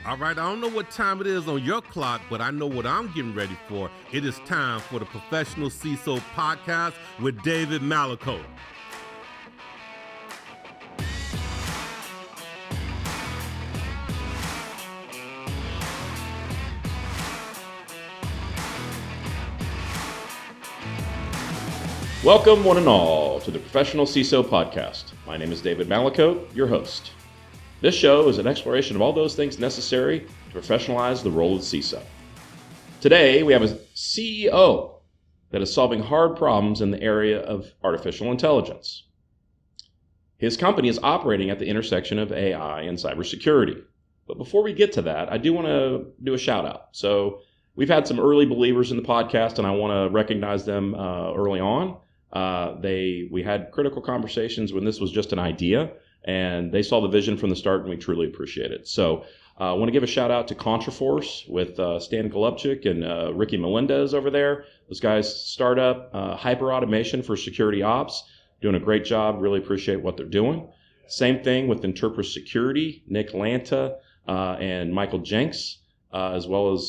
All right, I don't know what time it is on your clock, but I know what I'm getting ready for. It is time for the Professional CISO podcast with David Malicoat. Welcome, one and all, to the Professional CISO podcast. My name is David Malicoat, your host. This show is an exploration of all those things necessary to professionalize the role of CISO. Today, we have a CEO that is solving hard problems in the area of artificial intelligence. His company is operating at the intersection of AI and cybersecurity. But before we get to that, I do want to do a shout out. So we've had some early believers in the podcast, and I want to recognize them early on. We had critical conversations when this was just an idea, and they saw the vision from the start, and we truly appreciate it. So I want to give a shout out to Contraforce with Stan Golubchik and Ricky Melendez over there. Those guys start up hyper automation for security ops, doing a great job. Really appreciate what they're doing. Same thing with Interpret Security, Nick Lanta and Michael Jenks, as well as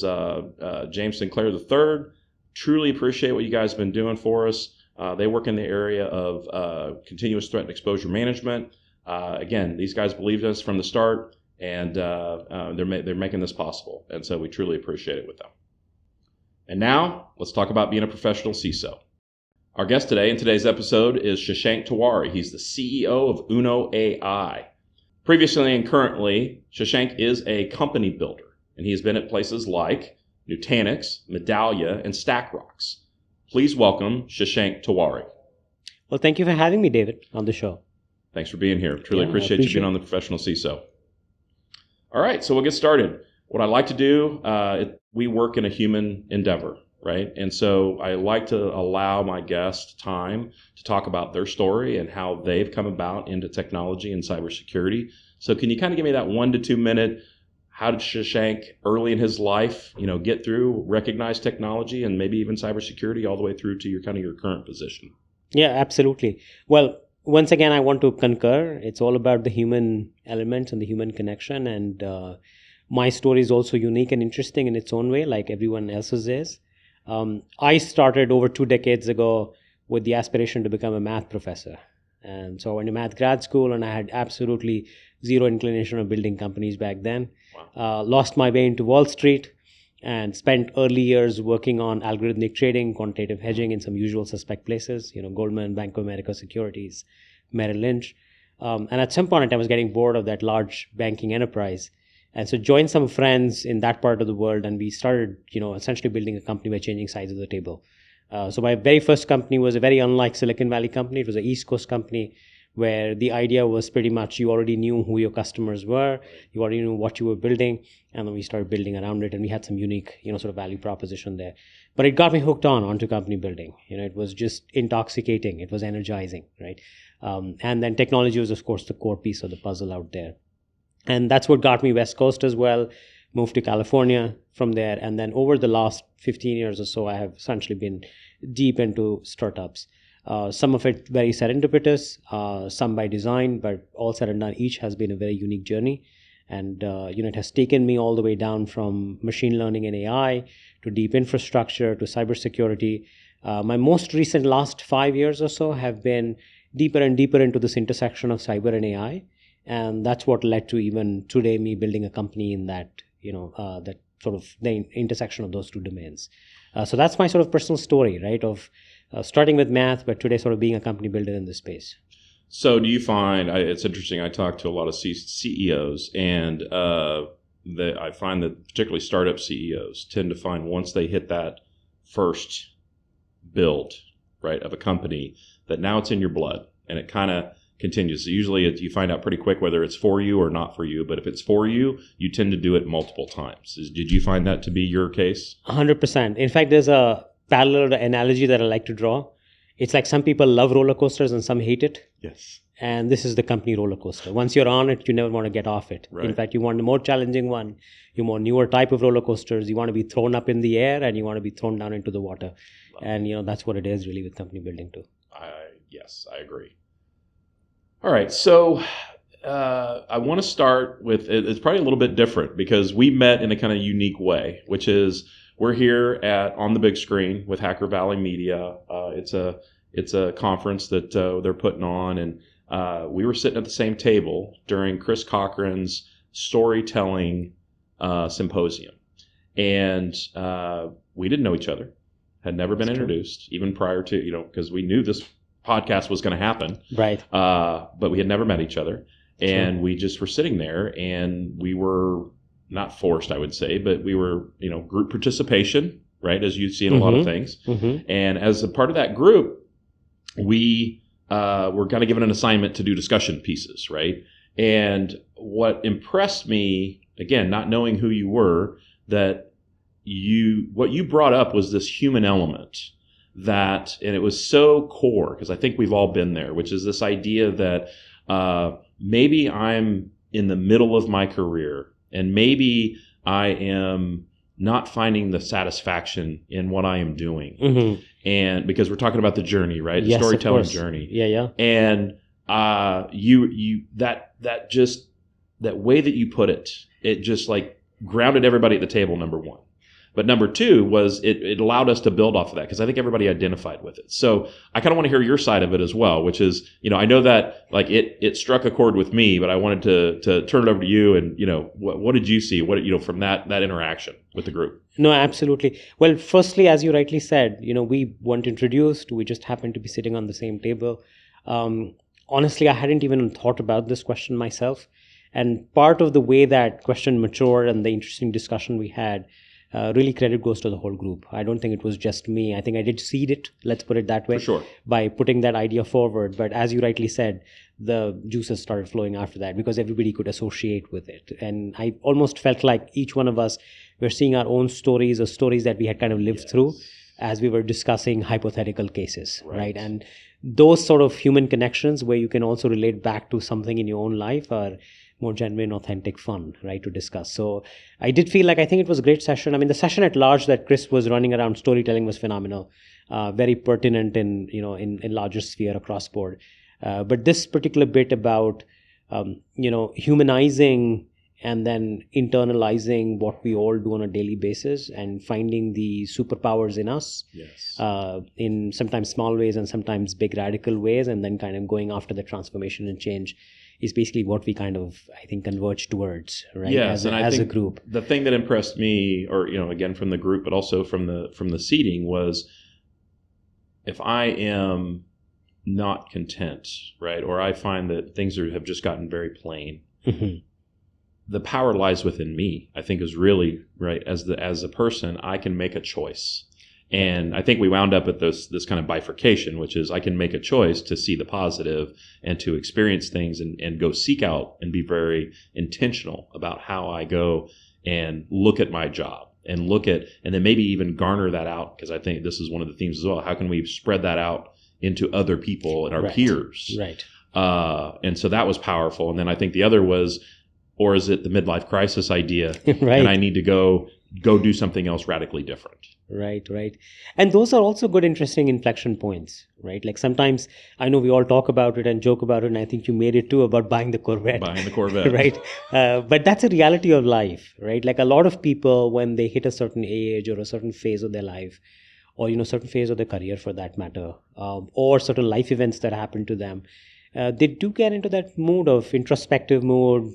James Sinclair III. Truly appreciate what you guys have been doing for us. They work in the area of continuous threat and exposure management. Again, these guys believed us from the start, and they're making this possible. And so we truly appreciate it with them. And now, let's talk about being a professional CISO. Our guest today in today's episode is Shashank Tiwari. He's the CEO of Uno.ai. Previously and currently, Shashank is a company builder, and he has been at places like Nutanix, Medallia, and StackRox. Please welcome Shashank Tiwari. Well, thank you for having me, David, on the show. Thanks for being here. Truly appreciate you being on the Professional CISO. All right, so we'll get started. What I like to do, we work in a human endeavor, right? And so I like to allow my guests time to talk about their story and how they've come about into technology and cybersecurity. So can you kind of give me that 1 to 2 minute, how did Shashank early in his life, get through, recognize technology and maybe even cybersecurity all the way through to your current position? Yeah, absolutely. Well, once again, I want to concur. It's all about the human elements and the human connection. And my story is also unique and interesting in its own way, like everyone else's is. I started over 2 decades ago with the aspiration to become a math professor. And so I went to math grad school, and I had absolutely zero inclination of building companies back then. Wow. Lost my way into Wall Street and spent early years working on algorithmic trading, quantitative hedging in some usual suspect places, Goldman, Bank of America Securities, Merrill Lynch. And at some point I was getting bored of that large banking enterprise. And so joined some friends in that part of the world, and we started, essentially building a company by changing sides of the table. So my very first company was a very unlike Silicon Valley company. It was an East Coast company where the idea was pretty much you already knew who your customers were, you already knew what you were building, and then we started building around it, and we had some unique, sort of value proposition there. But it got me hooked onto company building. It was just intoxicating. It was energizing, right? And then technology was, of course, the core piece of the puzzle out there. And that's what got me West Coast as well, moved to California from there. And then over the last 15 years or so, I have essentially been deep into startups. Some of it very serendipitous, some by design, but all said and done, each has been a very unique journey. And, it has taken me all the way down from machine learning and AI to deep infrastructure to cybersecurity. My most recent last 5 years or so have been deeper and deeper into this intersection of cyber and AI. And that's what led to even today me building a company in that, that sort of the intersection of those two domains. So that's my sort of personal story, right, of starting with math, but today sort of being a company builder in this space. So do you find, it's interesting, I talk to a lot of CEOs, and I find that particularly startup CEOs tend to find once they hit that first build, right, of a company, that now it's in your blood, and it kind of continues. So usually you find out pretty quick whether it's for you or not for you, but if it's for you, you tend to do it multiple times. Did you find that to be your case? 100%. In fact, there's a parallel analogy that I like to draw. It's like some people love roller coasters and some hate it. Yes. And this is the company roller coaster. Once you're on it, you never want to get off it. Right. In fact, you want a more challenging one. You want newer type of roller coasters. You want to be thrown up in the air and you want to be thrown down into the water. And, that's what it is really with company building too. Yes, I agree. All right. So I want to start with, it's probably a little bit different because we met in a kind of unique way, which is we're here on the big screen with Hacker Valley Media. It's a conference that they're putting on, and we were sitting at the same table during Chris Cochran's storytelling symposium, and we didn't know each other, had never been introduced, even prior to, because we knew this podcast was going to happen, right? But we had never met each other, and we just were sitting there, and we were not forced, I would say, but we were, group participation, right, as you see in a lot of things, and as a part of that group, we were kind of given an assignment to do discussion pieces, right? And what impressed me, again, not knowing who you were, that what you brought up was this human element and it was so core, because I think we've all been there, which is this idea that maybe I'm in the middle of my career and maybe I am not finding the satisfaction in what I am doing. And because we're talking about the journey, right? The storytelling journey. Yeah. And that way that you put it just like grounded everybody at the table, number one. But number two was it allowed us to build off of that, because I think everybody identified with it. So I kind of want to hear your side of it as well, which is, I know that like it struck a chord with me, but I wanted to turn it over to you. And, what did you see? From that interaction with the group? No, absolutely. Well, firstly, as you rightly said, we weren't introduced. We just happened to be sitting on the same table. Honestly, I hadn't even thought about this question myself. And part of the way that question matured and the interesting discussion we had, really credit goes to the whole group. I don't think it was just me. I think I did seed it, let's put it that way, for sure, by putting that idea forward. But as you rightly said, the juices started flowing after that because everybody could associate with it. And I almost felt like each one of us were seeing our own stories or stories that we had kind of lived through as we were discussing hypothetical cases, right? And those sort of human connections where you can also relate back to something in your own life are more genuine, authentic fun, right, to discuss. So I did feel like I think it was a great session. I mean, the session at large that Chris was running around storytelling was phenomenal, very pertinent in larger sphere across board. But this particular bit about humanizing and then internalizing what we all do on a daily basis and finding the superpowers in us, in sometimes small ways and sometimes big radical ways, and then kind of going after the transformation and change is basically what we kind of, I think, converge towards, right? Yes, as a group. The thing that impressed me, or again from the group, but also from the seating, was if I am not content, right, or I find that things have just gotten very plain, the power lies within me. I think is really right. As a person, I can make a choice. And I think we wound up at this kind of bifurcation, which is I can make a choice to see the positive and to experience things and go seek out and be very intentional about how I go and look at my job and then maybe even garner that out, because I think this is one of the themes as well. How can we spread that out into other people and our peers? Right. And so that was powerful. And then I think the other was, or is it the midlife crisis idea? Right. And I need to go do something else radically different. Right. And those are also good, interesting inflection points, right? Like sometimes I know we all talk about it and joke about it, and I think you made it too about buying the Corvette. Right. But that's a reality of life, right? Like a lot of people, when they hit a certain age or a certain phase of their life, or, certain phase of their career for that matter, or certain life events that happen to them, they do get into that mood of introspective mode,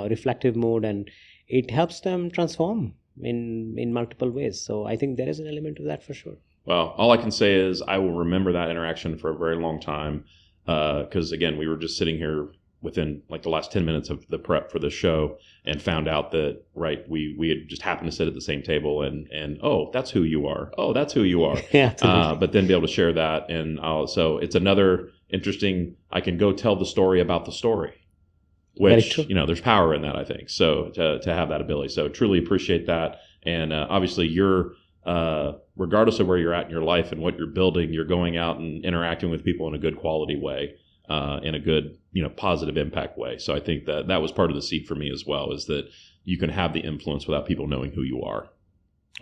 reflective mode, and it helps them transform in multiple ways. So I think there is an element of that for sure. Well, all I can say is I will remember that interaction for a very long time, because again, we were just sitting here within like the last 10 minutes of the prep for the show and found out that, right, we had just happened to sit at the same table and oh, that's who you are. Oh, that's who you are. Yeah, but then be able to share that. And so it's another interesting, I can go tell the story about the story, which, there's power in that, I think. So to have that ability. So truly appreciate that. And obviously you're, regardless of where you're at in your life and what you're building, you're going out and interacting with people in a good quality way, in a good, positive impact way. So I think that was part of the seed for me as well, is that you can have the influence without people knowing who you are.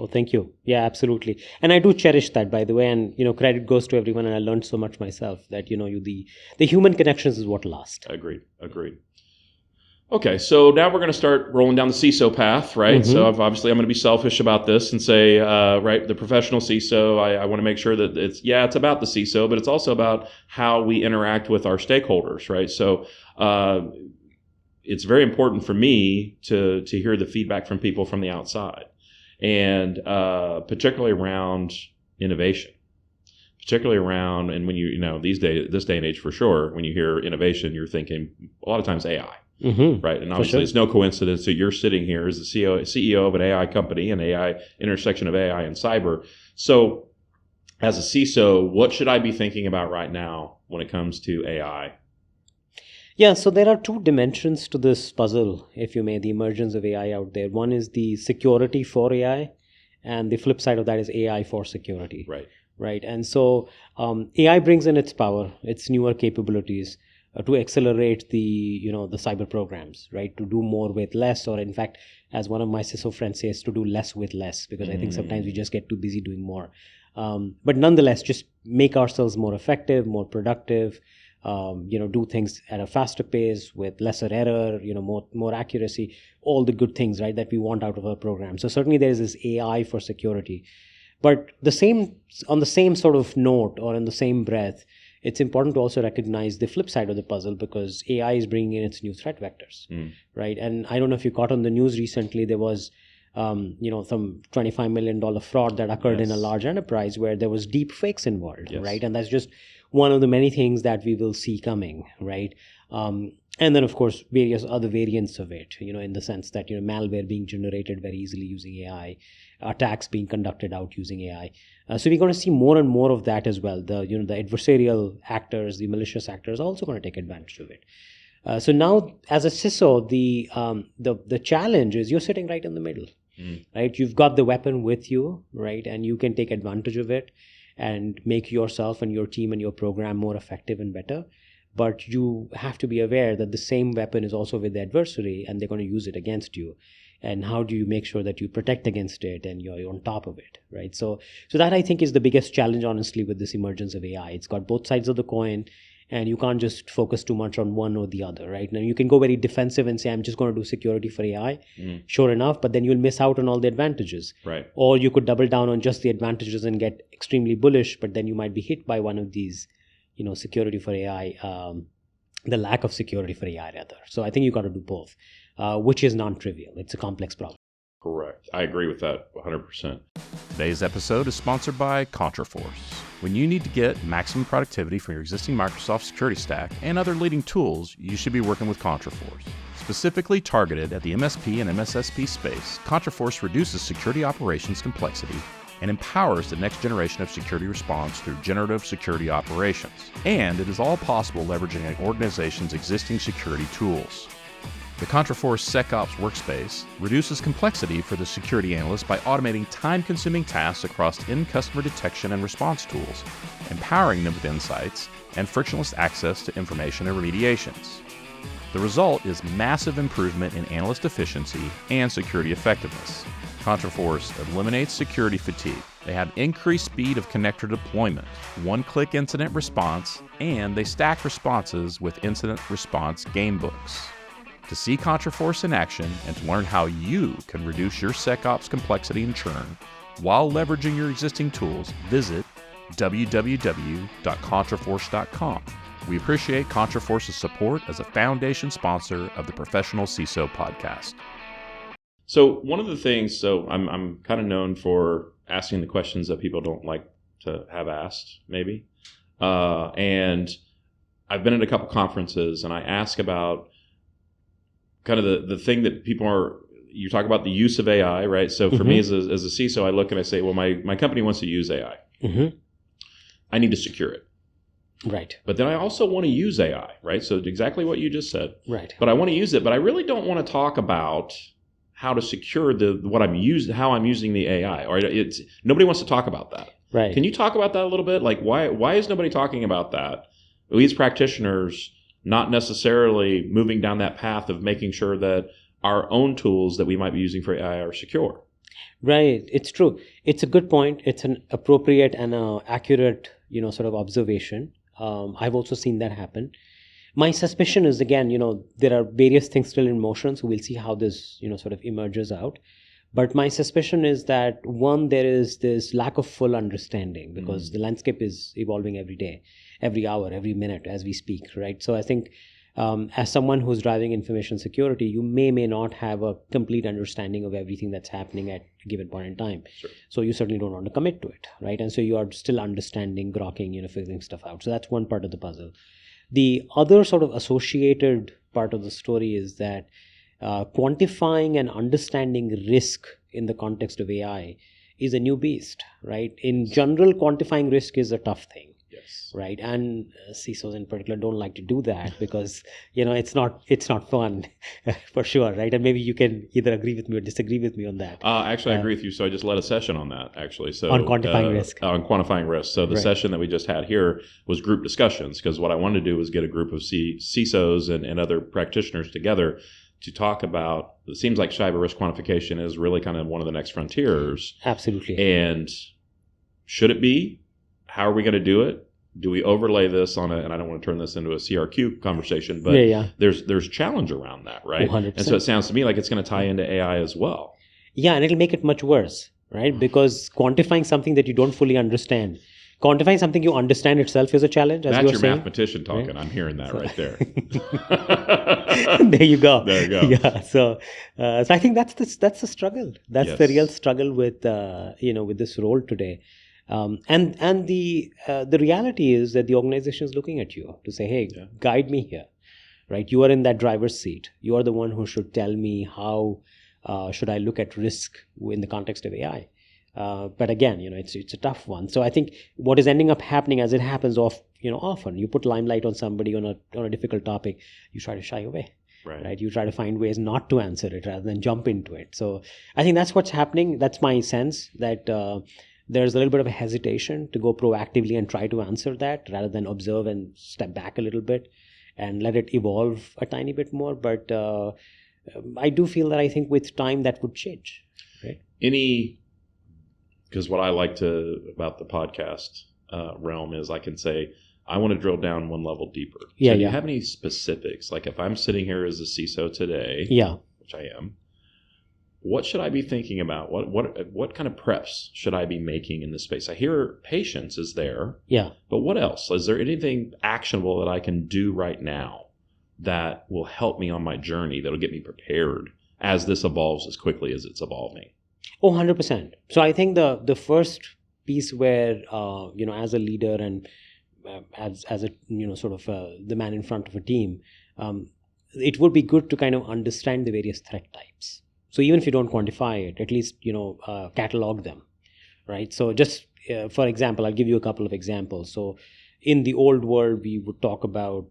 Oh, thank you. Yeah, absolutely. And I do cherish that, by the way. And, credit goes to everyone. And I learned so much myself that, the human connections is what lasts. Agreed. Okay, so now we're going to start rolling down the CISO path, right? Mm-hmm. So obviously I'm going to be selfish about this and say, right, the professional CISO, I want to make sure that it's about the CISO, but it's also about how we interact with our stakeholders, right? So it's very important for me to hear the feedback from people from the outside, and particularly around innovation. Particularly around, and when this day and age for sure, when you hear innovation, you're thinking a lot of times AI. Mm-hmm. Right. And obviously, It's no coincidence that you're sitting here as the CEO of an AI company, an AI intersection of AI and cyber. So as a CISO, what should I be thinking about right now when it comes to AI? Yeah, so there are two dimensions to this puzzle, if you may, the emergence of AI out there. One is the security for AI, and the flip side of that is AI for security. Right. And so AI brings in its power, its newer capabilities, to accelerate the cyber programs, right? To do more with less, or in fact, as one of my CISO friends says, to do less with less, because I think sometimes we just get too busy doing more. But nonetheless, just make ourselves more effective, more productive, do things at a faster pace with lesser error, more accuracy, all the good things, right, that we want out of our program. So certainly there is this AI for security. But on the same sort of note, or in the same breath, it's important to also recognize the flip side of the puzzle, because AI is bringing in its new threat vectors, right? And I don't know if you caught on the news recently, there was, some $25 million fraud that occurred in a large enterprise where there was deep fakes involved, right? And that's just one of the many things that we will see coming, right? And then, of course, various other variants of it, in the sense that, malware being generated very easily using AI, attacks being conducted out using AI. So we're going to see more and more of that as well. The adversarial actors, the malicious actors are also going to take advantage of it. So now, as a CISO, the challenge is you're sitting right in the middle, right? You've got the weapon with you, right? And you can take advantage of it and make yourself and your team and your program more effective and better. But you have to be aware that the same weapon is also with the adversary, and they're going to use it against you. And how do you make sure that you protect against it and you're on top of it, right? So that, I think, is the biggest challenge, honestly, with this emergence of AI. It's got both sides of the coin, and you can't just focus too much on one or the other, right? Now, you can go very defensive and say, I'm just going to do security for AI, sure enough, but then you'll miss out on all the advantages. Right. Or you could double down on just the advantages and get extremely bullish, but then you might be hit by one of these, security for AI, the lack of security for AI, rather. So I think you got to do both, which is non-trivial. It's a complex problem. Correct. I agree with that 100%. Today's episode is sponsored by Contraforce. When you need to get maximum productivity from your existing Microsoft security stack and other leading tools, you should be working with Contraforce. Specifically targeted at the MSP and MSSP space, Contraforce reduces security operations complexity and empowers the next generation of security response through generative security operations. And it is all possible leveraging an organization's existing security tools. The Contraforce SecOps workspace reduces complexity for the security analyst by automating time-consuming tasks across in-customer detection and response tools, empowering them with insights and frictionless access to information and remediations. The result is massive improvement in analyst efficiency and security effectiveness. Contraforce eliminates security fatigue. They have increased speed of connector deployment, one-click incident response, and they stack responses with incident response gamebooks. To see Contraforce in action and to learn how you can reduce your SecOps complexity and churn while leveraging your existing tools, visit www.contraforce.com. We appreciate Contraforce's support as a foundation sponsor of the Professional CISO podcast. So one of the things, I'm kind of known for asking the questions that people don't like to have asked, maybe. And I've been at a couple conferences, and I ask about kind of the thing that you talk about the use of AI, right? So for me as a CISO, I look and I say, well, my company wants to use AI. I need to secure it. Right. But then I also want to use AI, right? So exactly what you just said. Right. But I want to use it, but I really don't want to talk about how to secure how I'm using the AI. Or nobody wants to talk about that. Right. Can you talk about that a little bit? Like why is nobody talking about that? We as practitioners not necessarily moving down that path of making sure that our own tools that we might be using for AI are secure. Right. It's true. It's a good point. It's an appropriate and accurate, sort of observation. I've also seen that happen. My suspicion is, again, there are various things still in motion, so we'll see how this, sort of emerges out. But my suspicion is that, one, there is this lack of full understanding because the landscape is evolving every day, every hour, every minute as we speak, right? So I think as someone who's driving information security, you may not have a complete understanding of everything that's happening at a given point in time. Sure. So you certainly don't want to commit to it, right? And so you are still understanding, grokking, figuring stuff out. So that's one part of the puzzle. The other sort of associated part of the story is that quantifying and understanding risk in the context of AI is a new beast, right? In general, quantifying risk is a tough thing. Yes. Right, and CISOs in particular don't like to do that because it's not fun for sure, right? And maybe you can either agree with me or disagree with me on that. Actually, I agree with you. So I just led a session on that, actually. So on quantifying risk. On quantifying risk. So the session that we just had here was group discussions, because what I wanted to do was get a group of CISOs and other practitioners together to talk about. It seems like cyber risk quantification is really kind of one of the next frontiers. Absolutely. And should it be? How are we going to do it? Do we overlay this on and I don't want to turn this into a CRQ conversation, but there's challenge around that, right? 100%. And so it sounds to me like it's going to tie into AI as well. Yeah, and it'll make it much worse, right? Because quantifying something that you don't fully understand, quantifying something you understand itself is a challenge, as That's you're your saying. mathematician talking. Right? I'm hearing that right there. There you go. There you go. Yeah. So I think that's the struggle. That's the real struggle with with this role today. And the reality is that the organization is looking at you to say, hey, guide me here, right? You are in that driver's seat. You are the one who should tell me how should I look at risk in the context of AI. But again, it's a tough one. So I think what is ending up happening, as it happens often, you put limelight on somebody on a difficult topic, you try to shy away. Right. You try to find ways not to answer it rather than jump into it. So I think that's what's happening. That's my sense, that there's a little bit of a hesitation to go proactively and try to answer that rather than observe and step back a little bit and let it evolve a tiny bit more. But I do feel that I think with time that would change. Right? Because what I like about the podcast realm is I can say, I want to drill down one level deeper. So do you have any specifics? Like if I'm sitting here as a CISO today, which I am, what should I be thinking about? What kind of preps should I be making in this space? I hear patience is there. Yeah. But what else? Is there anything actionable that I can do right now that will help me on my journey, that'll get me prepared as this evolves as quickly as it's evolving? Oh, 100%. So I think the first piece where, as a leader and as a, sort of the man in front of a team, it would be good to kind of understand the various threat types. So even if you don't quantify it, at least, catalog them, right? So just, for example, I'll give you a couple of examples. So in the old world, we would talk about,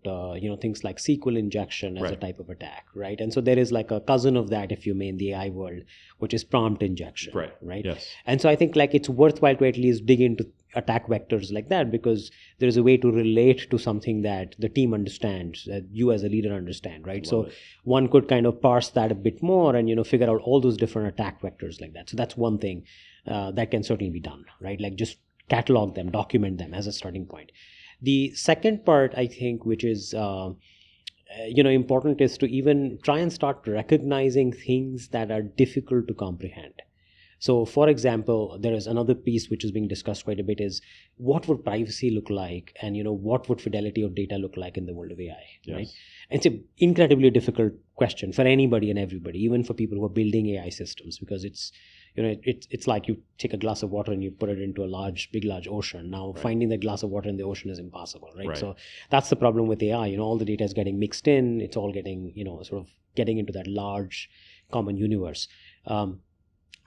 things like SQL injection as a type of attack, right? And so there is like a cousin of that, if you may, in the AI world, which is prompt injection, right? Yes. And so I think like it's worthwhile to at least dig into attack vectors like that, because there is a way to relate to something that the team understands, that you as a leader understand, right? So one could kind of parse that a bit more and, figure out all those different attack vectors like that. So that's one thing that can certainly be done, right? Like just catalog them, document them as a starting point. The second part, I think, which is, important, is to even try and start recognizing things that are difficult to comprehend. So, for example, there is another piece which is being discussed quite a bit is what would privacy look like and, what would fidelity of data look like in the world of AI, right? And it's an incredibly difficult question for anybody and everybody, even for people who are building AI systems, because it's, it's like you take a glass of water and you put it into a big large ocean. Now, finding that glass of water in the ocean is impossible, right? So that's the problem with AI. All the data is getting mixed in. It's all getting, sort of getting into that large common universe.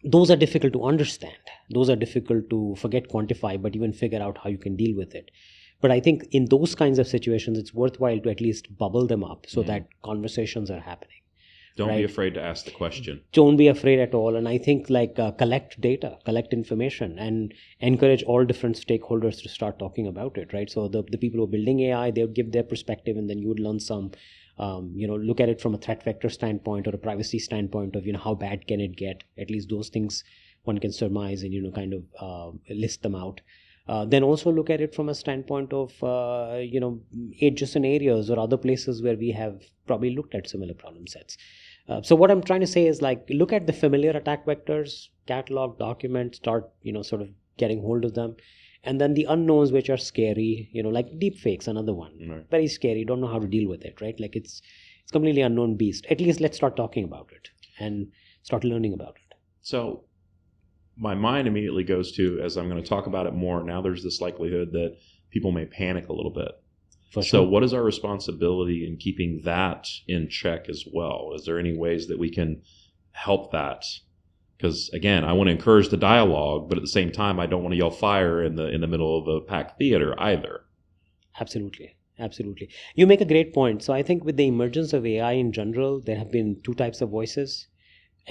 Those are difficult to understand. Those are difficult to quantify, but even figure out how you can deal with it. But I think in those kinds of situations, it's worthwhile to at least bubble them up so that conversations are happening. Don't be afraid to ask the question. Don't be afraid at all. And I think collect data, collect information, and encourage all different stakeholders to start talking about it, right? So the people who are building AI, they'll give their perspective, and then you would learn some, look at it from a threat vector standpoint or a privacy standpoint of, how bad can it get? At least those things one can surmise and, kind of list them out. Then also look at it from a standpoint of, adjacent areas or other places where we have probably looked at similar problem sets. So what I'm trying to say is look at the familiar attack vectors, catalog, document, start, sort of getting hold of them. And then the unknowns, which are scary, like deepfakes, another one. Right. Very scary. Don't know how to deal with it, right? It's completely unknown beast. At least let's start talking about it and start learning about it. So my mind immediately goes to, as I'm going to talk about it more, now there's this likelihood that people may panic a little bit. For So sure. what is our responsibility in keeping that in check as well? Is there any ways that we can help that? Because again, I want to encourage the dialogue, but at the same time, I don't want to yell fire in the middle of a packed theater either. Absolutely. You make a great point. So I think with the emergence of AI in general, there have been two types of voices: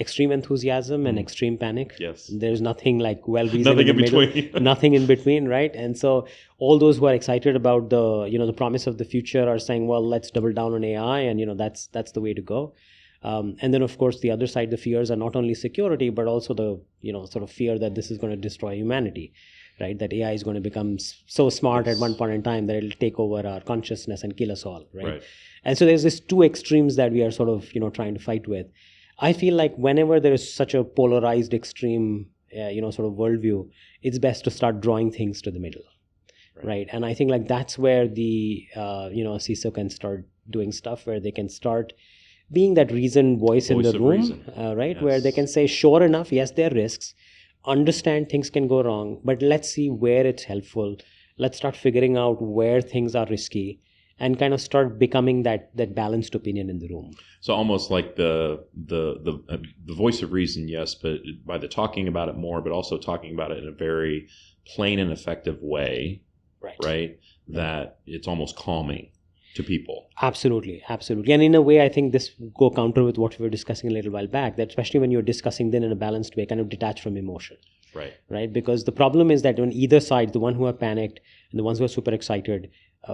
extreme enthusiasm and extreme panic. Yes. There's nothing like well-reasoned Nothing in the middle, between. nothing in between, right? And so all those who are excited about the promise of the future are saying, well, let's double down on AI, and that's the way to go. And then of course the other side, the fears are not only security, but also the sort of fear that this is going to destroy humanity, right? That AI is going to become so smart at one point in time that it'll take over our consciousness and kill us all, right? And so there's these two extremes that we are sort of trying to fight with. I feel like whenever there is such a polarized extreme, sort of worldview, it's best to start drawing things to the middle, right? And I think that's where the CISO can start doing stuff, where they can start being that reasoned voice in the room, right? Yes. Where they can say, sure enough, yes, there are risks, understand things can go wrong, but let's see where it's helpful. Let's start figuring out where things are risky and kind of start becoming that balanced opinion in the room. So almost like the voice of reason, yes, but by the talking about it more, but also talking about it in a very plain and effective way, right? That it's almost calming to people. Absolutely. And in a way, I think this go counter with what we were discussing a little while back, that especially when you're discussing then in a balanced way, kind of detached from emotion. Right? Because the problem is that on either side, the one who are panicked and the ones who are super excited,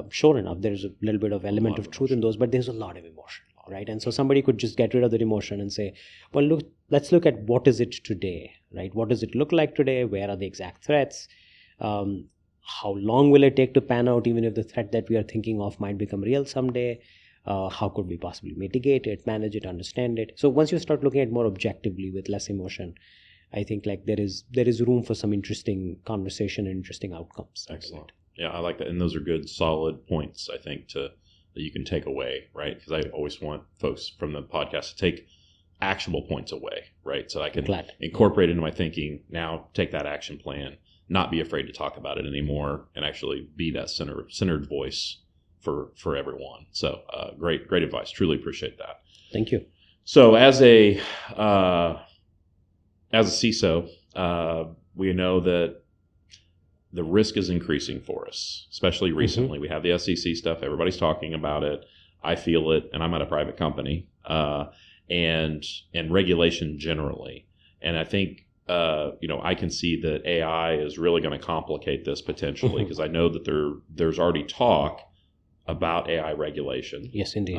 sure enough, there's a little bit of element of truth in those, but there's a lot of emotion, right? And so somebody could just get rid of that emotion and say, well, let's look at what is it today, right? What does it look like today? Where are the exact threats? How long will it take to pan out, even if the threat that we are thinking of might become real someday? How could we possibly mitigate it, manage it, understand it? So once you start looking at it more objectively with less emotion, I think there is room for some interesting conversation and interesting outcomes. Excellent. Yeah, I like that. And those are good, solid points, I think, that you can take away, right? Because I always want folks from the podcast to take actionable points away, right? So I can incorporate into my thinking, now take that action plan, not be afraid to talk about it anymore, and actually be that centered voice for everyone. So great advice. Truly appreciate that. Thank you. So as a CISO, we know that the risk is increasing for us, especially recently. We have the SEC stuff. Everybody's talking about it. I feel it, and I'm at a private company, and regulation generally. And I think, I can see that AI is really going to complicate this potentially, because I know that there's already talk about AI regulation. Yes, indeed.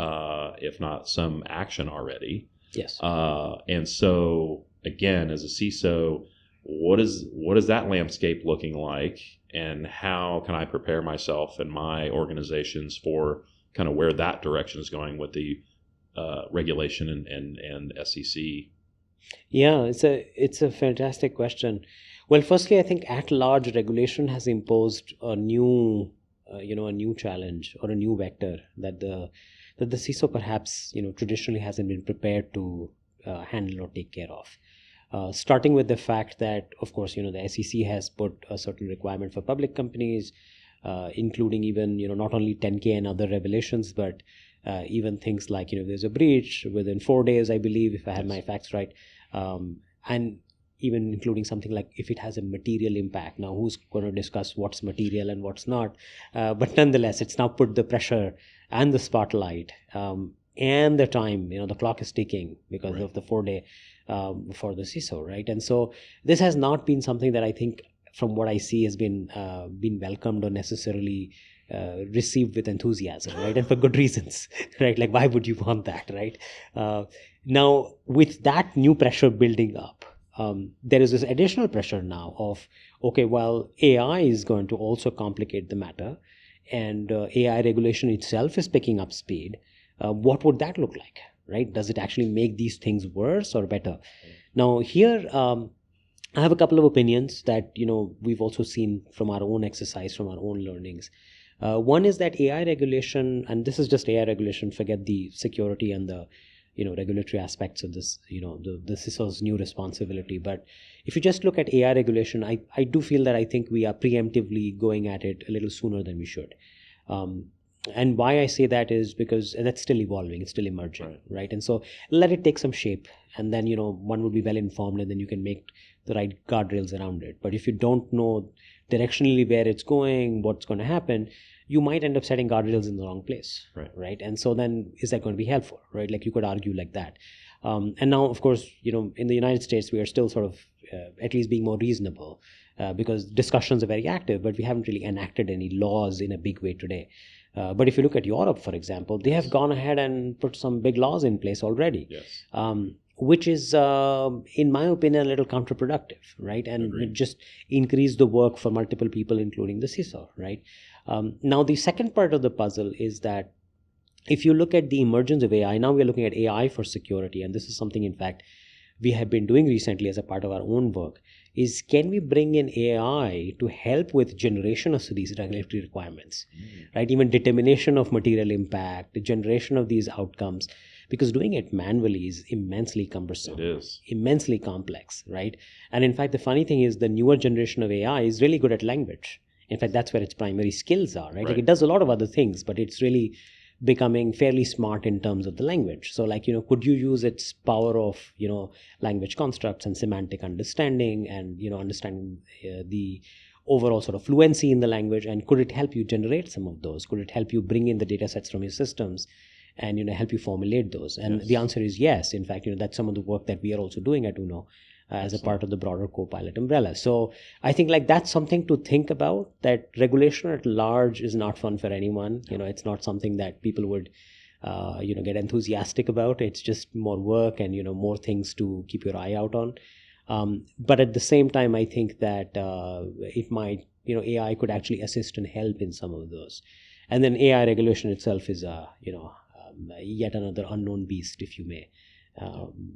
If not some action already. Yes. And so, again, as a CISO, what is that landscape looking like, and how can I prepare myself and my organizations for kind of where that direction is going with the regulation and SEC? Yeah, it's a fantastic question. Well, firstly, I think at large regulation has imposed a new challenge or a new vector that the CISO perhaps traditionally hasn't been prepared to handle or take care of. Starting with the fact that, of course, the SEC has put a certain requirement for public companies, including even, not only 10K and other revelations, but even things like, there's a breach within 4 days, I believe, if I have my facts right. And even including something like if it has a material impact. Now, who's going to discuss what's material and what's not? But nonetheless, it's now put the pressure and the spotlight and the time, the clock is ticking because of the 4 day for the CISO, right? And so this has not been something that I think, from what I see, has been welcomed or necessarily received with enthusiasm, right? And for good reasons, right? Like, why would you want that, right? Now, with that new pressure building up, there is this additional pressure now of, okay, well, AI is going to also complicate the matter, and AI regulation itself is picking up speed. What would that look like, right? Does it actually make these things worse or better? Now, here, I have a couple of opinions that, we've also seen from our own exercise, from our own learnings. One is that AI regulation, and this is just AI regulation, forget the security and the regulatory aspects of this, the CISO's new responsibility. But if you just look at AI regulation, I do feel that I think we are preemptively going at it a little sooner than we should. And why I say that is because that's still evolving, it's still emerging, right? And so let it take some shape, and then, one will be well informed, and then you can make the right guardrails around it. But if you don't know directionally where it's going, what's going to happen, you might end up setting guardrails in the wrong place, right? And so then is that going to be helpful, right? Like you could argue like that. And now, of course, in the United States, we are still sort of at least being more reasonable because discussions are very active, but we haven't really enacted any laws in a big way today. But if you look at Europe, for example, they have gone ahead and put some big laws in place already, which is, in my opinion, a little counterproductive, right? And it just increase the work for multiple people, including the CISO, right? Now, the second part of the puzzle is that if you look at the emergence of AI, now we're looking at AI for security, and this is something, in fact, we have been doing recently as a part of our own work, is can we bring in AI to help with generation of these regulatory requirements, right? Even determination of material impact, the generation of these outcomes, because doing it manually is immensely cumbersome. It is. Immensely complex, right? And in fact, the funny thing is the newer generation of AI is really good at language. In fact, that's where its primary skills are, right? Like it does a lot of other things, but it's really becoming fairly smart in terms of the language. So like, could you use its power of, language constructs and semantic understanding and, understanding the overall sort of fluency in the language, and could it help you generate some of those? Could it help you bring in the data sets from your systems and, help you formulate those? And the answer is yes. In fact, that's some of the work that we are also doing at Uno as a part of the broader Copilot umbrella. So I think like that's something to think about, that regulation at large is not fun for anyone. It's not something that people would, get enthusiastic about. It's just more work and, more things to keep your eye out on. But at the same time, I think that it might, AI could actually assist and help in some of those. And then AI regulation itself is, yet another unknown beast, if you may.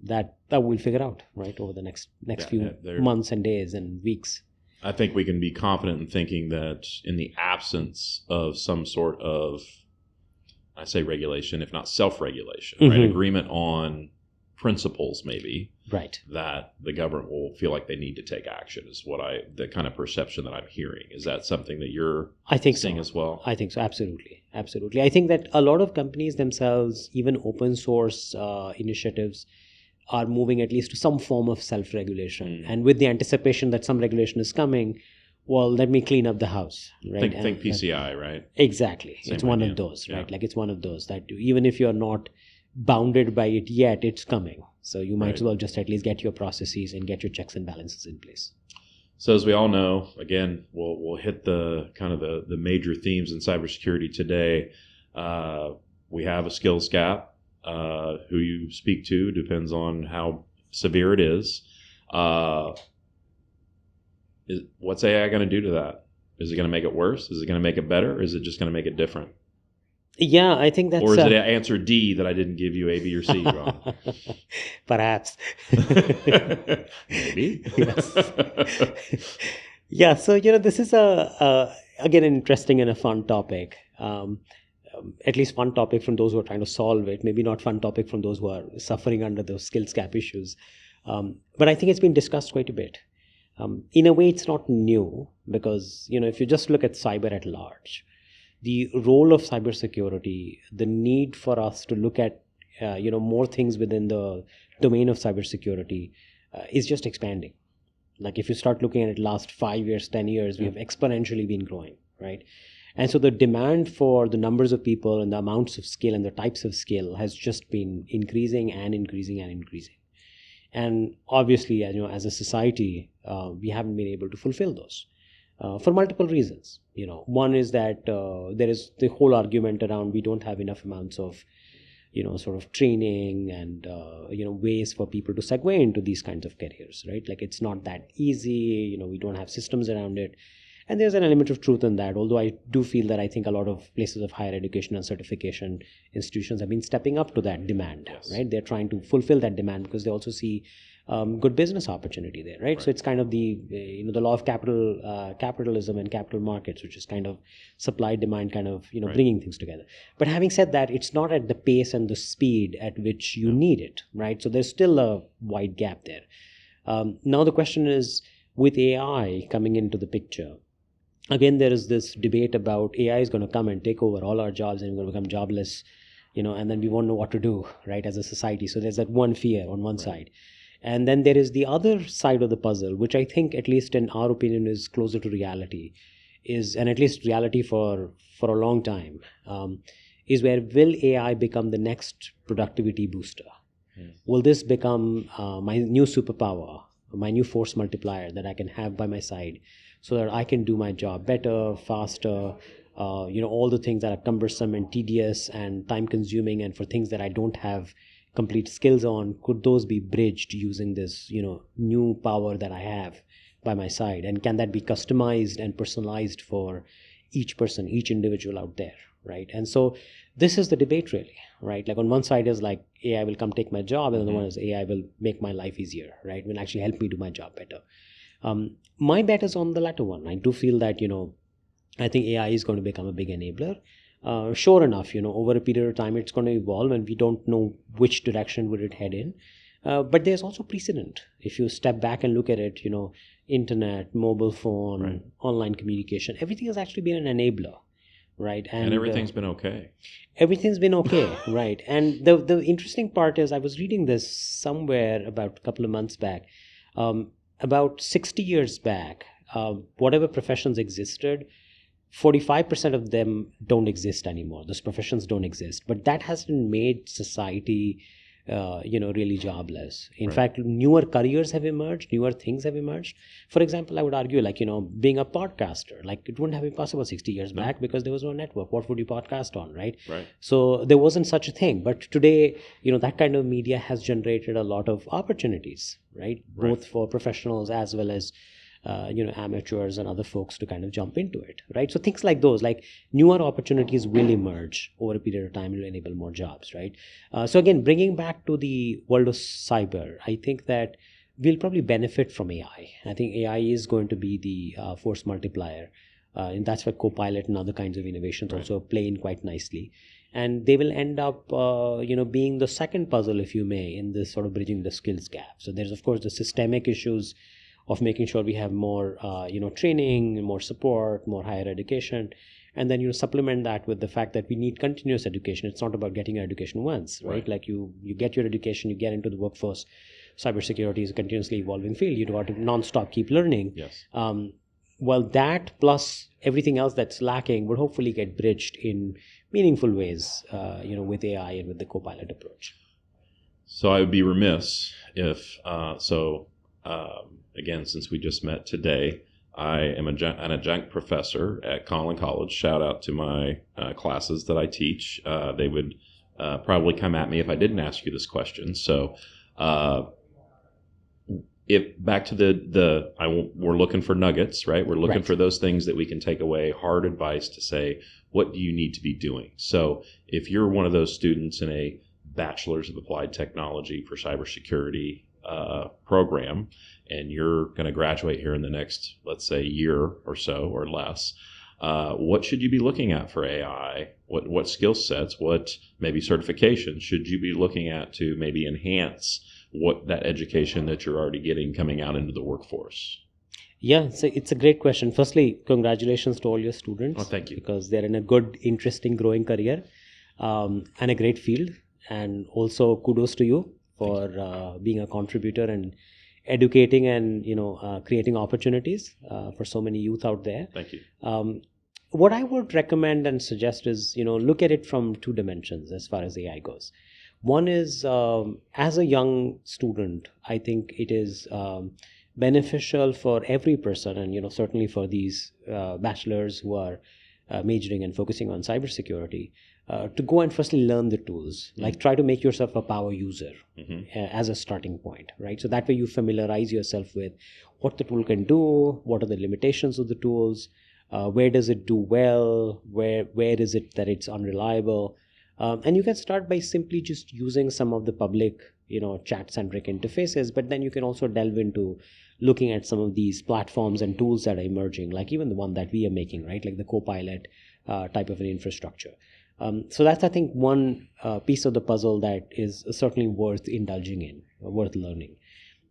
That we'll figure out right over the next few months and days and weeks. I think we can be confident in thinking that in the absence of some sort of, I say regulation, if not self-regulation, right? Agreement on principles, maybe, right? That the government will feel like they need to take action is the kind of perception that I'm hearing. Is that something that you're seeing as well? I think so. Absolutely. I think that a lot of companies themselves, even open source initiatives, are moving at least to some form of self-regulation, and with the anticipation that some regulation is coming. Well, let me clean up the house, right? Think PCI, right? Exactly. It's one of those, right? Like it's one of those that even if you're not bounded by it yet, it's coming. So you might as well just at least get your processes and get your checks and balances in place. So as we all know, again, we'll hit the kind of the major themes in cybersecurity today. We have a skills gap. Who you speak to depends on how severe it is. What's AI going to do to that? Is it going to make it worse? Is it going to make it better? Or is it just going to make it different? Yeah, I think that's... Or is it answer D that I didn't give you A, B, or C wrong? Perhaps. Maybe. Yes. Yeah, so, this is, again, an interesting and a fun topic. At least fun topic from those who are trying to solve it. Maybe not fun topic from those who are suffering under those skills gap issues. But I think it's been discussed quite a bit. In a way, it's not new because, if you just look at cyber at large, the role of cybersecurity, the need for us to look at, more things within the domain of cybersecurity is just expanding. Like if you start looking at it last 5 years, 10 years, we have exponentially been growing, right? And so the demand for the numbers of people and the amounts of skill and the types of skill has just been increasing and increasing and increasing. And obviously, as a society, we haven't been able to fulfill those for multiple reasons. One is that there is the whole argument around we don't have enough amounts of, sort of training and ways for people to segue into these kinds of careers, right? Like it's not that easy. We don't have systems around it. And there's an element of truth in that, although I do feel that I think a lot of places of higher education and certification institutions have been stepping up to that demand, right? They're trying to fulfill that demand because they also see good business opportunity there, right? So it's kind of the law of capitalism and capital markets, which is kind of supply demand kind of bringing things together. But having said that, it's not at the pace and the speed at which you need it, right? So there's still a wide gap there. Now the question is, with AI coming into the picture, again, there is this debate about AI is going to come and take over all our jobs and we're going to become jobless, and then we won't know what to do, right, as a society. So there's that one fear on one side. And then there is the other side of the puzzle, which I think, at least in our opinion, is closer to reality, and at least reality for a long time, is where will AI become the next productivity booster? Will this become my new superpower, my new force multiplier that I can have by my side, so that I can do my job better, faster, all the things that are cumbersome and tedious and time consuming, and for things that I don't have complete skills on, could those be bridged using this, new power that I have by my side? And can that be customized and personalized for each person, each individual out there, right? And so this is the debate really, right? Like on one side is like AI will come take my job, and the other one is AI will make my life easier, right? Will actually help me do my job better. My bet is on the latter one. I do feel that, I think AI is going to become a big enabler. Sure enough, over a period of time, it's going to evolve and we don't know which direction would it head in. But there's also precedent. If you step back and look at it, internet, mobile phone, online communication, everything has actually been an enabler, right? And everything's been okay. Everything's been okay, right? And the interesting part is, I was reading this somewhere about a couple of months back. About 60 years back, whatever professions existed, 45% of them don't exist anymore. Those professions don't exist. But that hasn't made society, really jobless. In fact, newer careers have emerged, newer things have emerged. For example, I would argue, being a podcaster, it wouldn't have been possible 60 years back because there was no network. What would you podcast on, right? So there wasn't such a thing. But today, that kind of media has generated a lot of opportunities, right? Both for professionals as well as amateurs and other folks to kind of jump into it, right? So things like those, like newer opportunities will emerge over a period of time and will enable more jobs, right? So again, bringing back to the world of cyber, I think that we'll probably benefit from AI. I think AI is going to be the force multiplier, and that's where Copilot and other kinds of innovations also play in quite nicely. And they will end up, being the second puzzle, if you may, in this sort of bridging the skills gap. So there's, of course, the systemic issues of making sure we have more, training, more support, more higher education, and then supplement that with the fact that we need continuous education. It's not about getting your education once, right? Like you get your education, you get into the workforce. Cybersecurity is a continuously evolving field. You don't have to nonstop keep learning. Well, that plus everything else that's lacking would hopefully get bridged in meaningful ways, with AI and with the Copilot approach. So I would be remiss if again, since we just met today, I am an adjunct professor at Collin College. Shout out to my classes that I teach. They would probably come at me if I didn't ask you this question. So if back to we're looking for nuggets, right? We're looking for those things that we can take away, hard advice to say, what do you need to be doing? So if you're one of those students in a Bachelor's of Applied Technology for Cybersecurity program, and you're going to graduate here in the next, let's say, year or so or less, what should you be looking at for AI? What skill sets, what maybe certifications should you be looking at to maybe enhance what that education that you're already getting coming out into the workforce? Yeah, so it's a great question. Firstly, congratulations to all your students. Oh, thank you. Because they're in a good, interesting, growing career and a great field. And also kudos to you for being a contributor and educating and creating opportunities for so many youth out there. Thank you. What I would recommend and suggest is look at it from two dimensions as far as AI goes. One is as a young student, I think it is beneficial for every person, and certainly for these bachelors who are majoring and focusing on cybersecurity, to go and firstly learn the tools. Like try to make yourself a power user as a starting point, right? So that way you familiarize yourself with what the tool can do, what are the limitations of the tools, where does it do well, where is it that it's unreliable. And you can start by simply just using some of the public, chat-centric interfaces, but then you can also delve into looking at some of these platforms and tools that are emerging, like even the one that we are making, right? Like the Copilot type of an infrastructure. So that's, I think, one piece of the puzzle that is certainly worth indulging in, worth learning.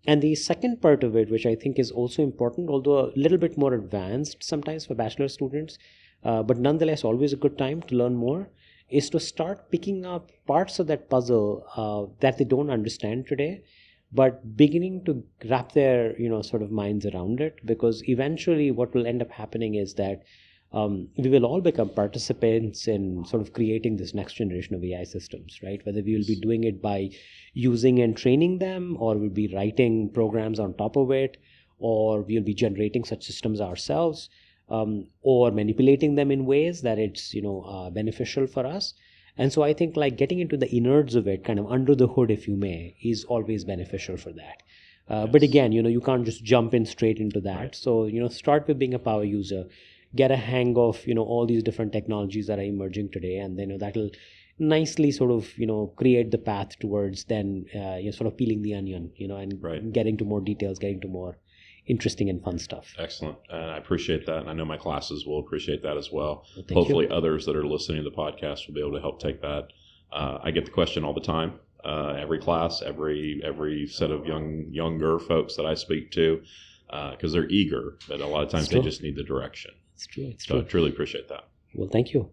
And the second part of it, which I think is also important, although a little bit more advanced sometimes for bachelor students, but nonetheless always a good time to learn more, is to start picking up parts of that puzzle that they don't understand today, but beginning to wrap their sort of minds around it, because eventually what will end up happening is that we will all become participants in sort of creating this next generation of AI systems, right? Whether we will be doing it by using and training them, or we'll be writing programs on top of it, or we'll be generating such systems ourselves, or manipulating them in ways that it's beneficial for us. And so I think like getting into the innards of it, kind of under the hood, if you may, is always beneficial for that. But again, you can't just jump in straight into that. Right. So start with being a power user, get a hang of all these different technologies that are emerging today, and then that'll nicely sort of create the path towards then sort of peeling the onion, and right. getting to more details, getting to more interesting and fun stuff. Excellent. And I appreciate that. And I know my classes will appreciate that as well. Hopefully others that are listening to the podcast will be able to help take that. I get the question all the time. Every class, every set of younger folks that I speak to, because they're eager, but a lot of times they just need the direction. It's true. So I truly appreciate that. Well, thank you.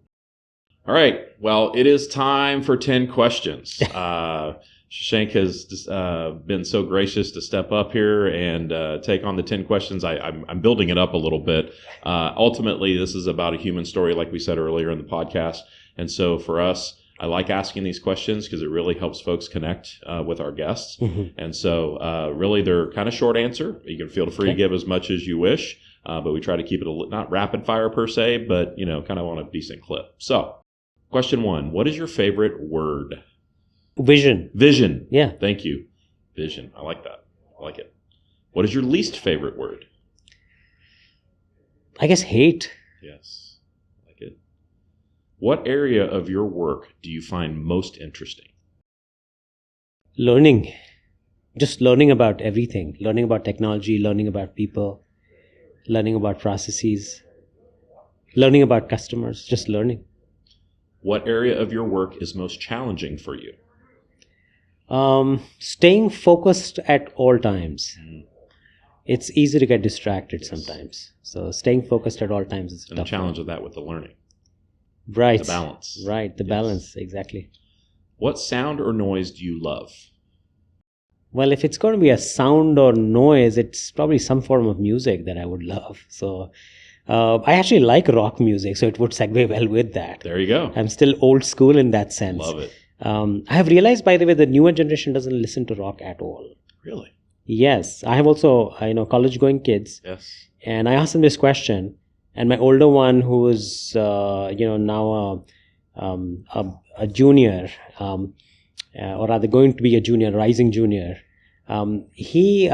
All right. Well, it is time for 10 questions. Shashank has been so gracious to step up here and take on the 10 questions. I'm building it up a little bit. Ultimately, this is about a human story, like we said earlier in the podcast. And so for us, I like asking these questions because it really helps folks connect with our guests. Mm-hmm. And so really, they're kind of short answer. You can feel free to give as much as you wish, but we try to keep it not rapid fire per se, but kind of on a decent clip. So question 1, what is your favorite word? Vision. Vision. Yeah. Thank you. Vision. I like that. I like it. What is your least favorite word? I guess hate. Yes. I like it. What area of your work do you find most interesting? Learning. Just learning about everything. Learning about technology, learning about people, learning about processes, learning about customers, just learning. What area of your work is most challenging for you? Staying focused at all times. It's easy to get distracted sometimes. So staying focused at all times is and the challenge of that with the learning. Right. The balance. Right. The balance. Exactly. What sound or noise do you love? Well, if it's going to be a sound or noise, it's probably some form of music that I would love. So I actually like rock music, so it would segue well with that. There you go. I'm still old school in that sense. Love it. I have realized, by the way, the newer generation doesn't listen to rock at all. Really? Yes. I have also, college-going kids. Yes. And I asked them this question, and my older one, who is, now a junior, or rather going to be a junior, rising junior, he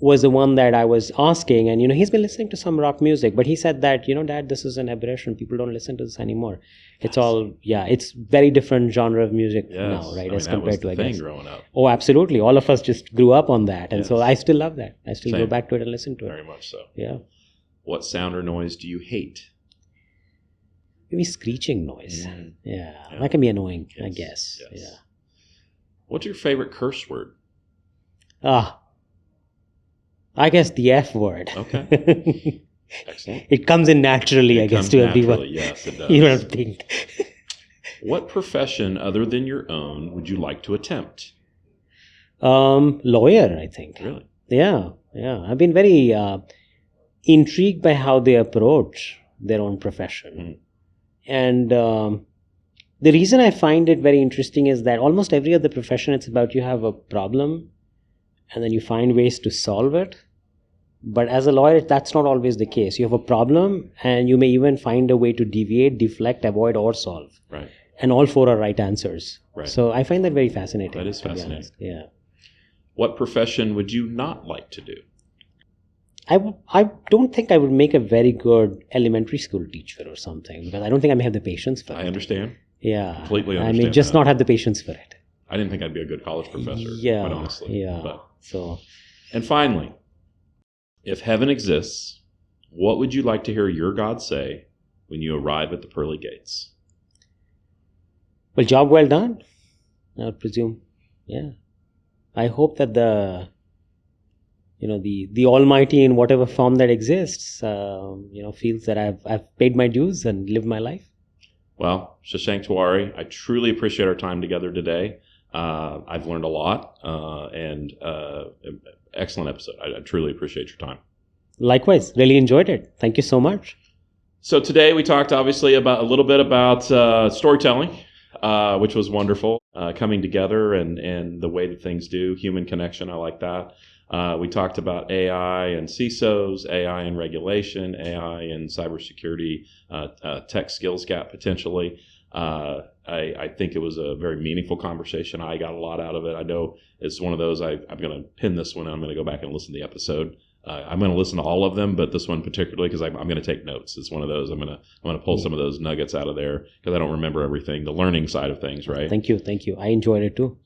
was the one that I was asking, and he's been listening to some rock music, but he said that, Dad, this is an aberration. People don't listen to this anymore. It's all, it's very different genre of music now, right? As compared to, I guess. Growing up. Oh, absolutely. All of us just grew up on that, and so I still love that. I still go back to it and listen to it. Very much so. Yeah. What sound or noise do you hate? Maybe screeching noise. Yeah. That can be annoying, I guess. Yes. Yeah. What's your favorite curse word? I guess the F word. Okay. Excellent. It comes in naturally, I guess, to everyone. Yes, it does. You don't think. What profession other than your own would you like to attempt? Lawyer, I think. Really? Yeah. I've been very intrigued by how they approach their own profession. And the reason I find it very interesting is that almost every other profession, it's about you have a problem and then you find ways to solve it. But as a lawyer, that's not always the case. You have a problem and you may even find a way to deviate, deflect, avoid, or solve. Right. And all four are right answers. Right. So I find that very fascinating. That is to be fascinating. honest. Yeah. What profession would you not like to do? I don't think I would make a very good elementary school teacher or something, because I don't think I may have the patience for it. I understand. Yeah. Completely I understand may just that. not have the patience for it. I didn't think I'd be a good college professor, Yeah. quite honestly. Yeah. But, So and finally, if heaven exists, what would you like to hear your God say when you arrive at the pearly gates? well, job well done, I would presume. Yeah. I hope that the Almighty, in whatever form that exists, feels that I've paid my dues and lived my life. Well, Shashank Tiwari, I truly appreciate our time together today. I've learned a lot, and excellent episode. I truly appreciate your time. Likewise, really enjoyed it. Thank you so much. So today we talked obviously about a little bit about storytelling, which was wonderful, coming together and the way that things do, human connection. I like that. We talked about AI and CISOs, AI and regulation, AI and cybersecurity, tech skills gap potentially. I think it was a very meaningful conversation. I got a lot out of it. I know it's one of those, I'm going to pin this one and I'm going to go back and listen to the episode. I'm going to listen to all of them, but this one particularly because I'm going to take notes. It's one of those. I'm going to pull some of those nuggets out of there because I don't remember everything. The learning side of things, right? Thank you. I enjoyed it too.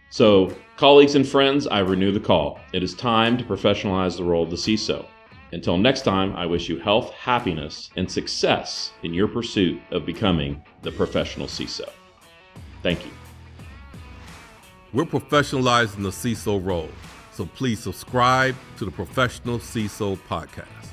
So, colleagues and friends, I renew the call. It is time to professionalize the role of the CISO. Until next time, I wish you health, happiness, and success in your pursuit of becoming the professional CISO. Thank you. We're professionalizing the CISO role, so please subscribe to the Professional CISO Podcast.